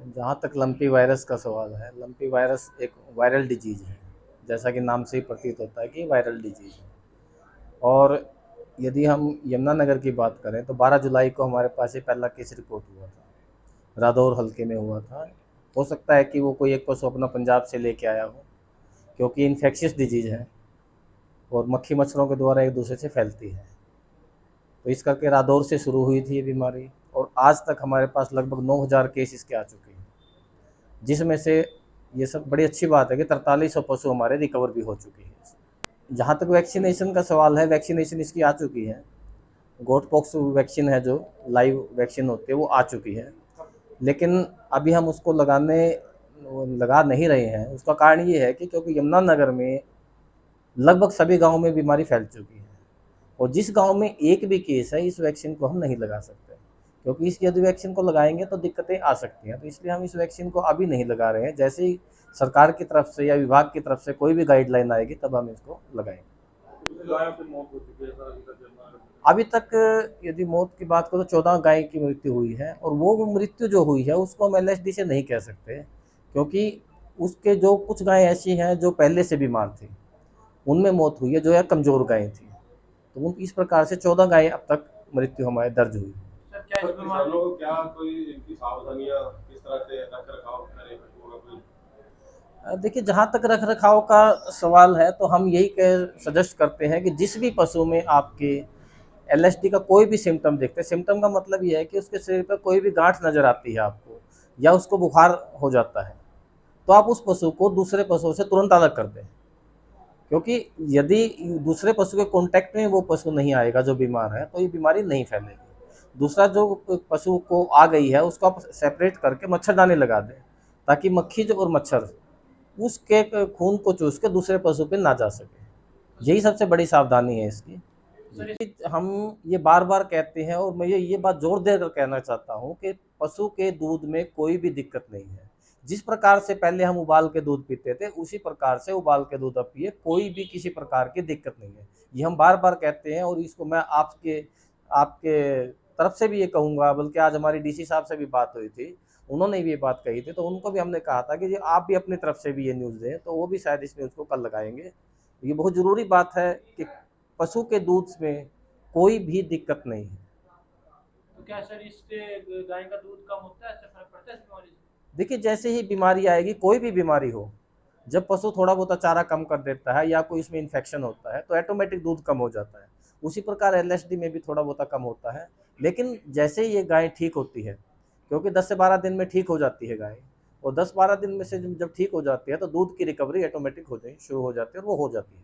जहाँ तक lumpy virus का सवाल है, लंपी वायरस एक वायरल डिजीज़ है, जैसा कि नाम से ही प्रतीत होता है कि वायरल डिजीज़ है। और यदि हम यमुनानगर की बात करें तो 12 जुलाई को हमारे पास ये पहला केस रिपोर्ट हुआ था, रादौर हलके में हुआ था। हो सकता है कि वो कोई एक पशु अपना पंजाब से लेके आया हो, क्योंकि इन्फेक्शियस डिजीज़ है और मक्खी मच्छरों के द्वारा एक दूसरे से फैलती है। तो इस करके रादौर से शुरू हुई थी ये बीमारी और आज तक हमारे पास लगभग 9,000 केस इसके आ चुके हैं, जिसमें से ये सब बड़ी अच्छी बात है कि 4300 पशु हमारे रिकवर भी हो चुके हैं। जहाँ तक वैक्सीनेशन का सवाल है, वैक्सीनेशन इसकी आ चुकी है। गोट पॉक्स वैक्सीन है, जो लाइव वैक्सीन होती है, वो आ चुकी है, लेकिन अभी हम उसको लगा नहीं रहे हैं। उसका कारण ये है कि क्योंकि यमुनानगर में लगभग सभी गाँव में बीमारी फैल चुकी है और जिस गांव में एक भी केस है, इस वैक्सीन को हम नहीं लगा सकते, क्योंकि इस यदि वैक्सीन को लगाएंगे तो दिक्कतें आ सकती हैं। तो इसलिए हम इस वैक्सीन को अभी नहीं लगा रहे हैं। जैसे ही सरकार की तरफ से या विभाग की तरफ से कोई भी गाइडलाइन आएगी तब हम इसको लगाएंगे। अभी तक यदि मौत की बात करो तो 14 गाय की मृत्यु हुई है और वो मृत्यु जो हुई है उसको हम एलएसडी से नहीं कह सकते, क्योंकि उसके जो कुछ गाय ऐसी हैं जो पहले से बीमार थी, उनमें मौत हुई है, जो है कमज़ोर गायें थी। तो इस प्रकार से 14 गायें अब तक मृत्यु हमारे दर्ज हुई। सर क्या इस किसानों को क्या कोई इनकी सावधानियां किस तरह से रख रखाव करें पशुओं का कोई? देखिए, जहाँ तक रख रखाव का सवाल है तो हम यही सजेस्ट करते हैं कि जिस भी पशु में आपके एलएसडी का कोई भी सिम्टम दिखते हैं, सिम्टम का मतलब ये है कि उसके शरीर पर कोई भी गांठ नज़र आती है आपको या उसको बुखार हो जाता है, तो आप उस पशु को दूसरे पशुओं से तुरंत अलग कर दें, क्योंकि यदि दूसरे पशु के कांटेक्ट में वो पशु नहीं आएगा जो बीमार है तो ये बीमारी नहीं फैलेगी। दूसरा जो पशु को आ गई है उसको आप सेपरेट करके मच्छरदानी लगा दें, ताकि मक्खी जो और मच्छर उसके खून को चूस के दूसरे पशु पे ना जा सके। यही सबसे बड़ी सावधानी है इसकी। हम ये बार बार कहते हैं और मैं ये बात जोर देकर कहना चाहता हूँ कि पशु के दूध में कोई भी दिक्कत नहीं है। जिस प्रकार से पहले हम उबाल के दूध पीते थे, उसी प्रकार से उबाल के दूध अब पिए, कोई भी किसी प्रकार की दिक्कत नहीं है। ये हम बार बार कहते हैं और इसको मैं आपके आपके तरफ से भी ये कहूँगा, बल्कि आज हमारी डीसी साहब से भी बात हुई थी, उन्होंने भी ये बात कही थी, तो उनको भी हमने कहा था कि ये आप भी अपनी तरफ से भी ये न्यूज़ दें, तो वो भी शायद इस न्यूज़ को कल लगाएंगे। ये बहुत ज़रूरी बात है कि पशु के दूध में कोई भी दिक्कत नहीं है। तो क्या सर इससे गाय का दूध कम होता है, इससे फर्क पड़ता है इस बीमारी से? देखिए, जैसे ही बीमारी आएगी, कोई भी बीमारी हो, जब पशु थोड़ा बहुत चारा कम कर देता है या कोई इसमें इन्फेक्शन होता है तो ऑटोमेटिक दूध कम हो जाता है। उसी प्रकार एलएसडी में भी थोड़ा बहुत कम होता है, लेकिन जैसे ही ये गाय ठीक होती है, क्योंकि 10 से 12 दिन में ठीक हो जाती है गाय, और 10-12 दिन में से जब ठीक हो जाती है तो दूध की रिकवरी ऑटोमेटिक हो जाए शुरू हो जाती है और वो हो जाती है।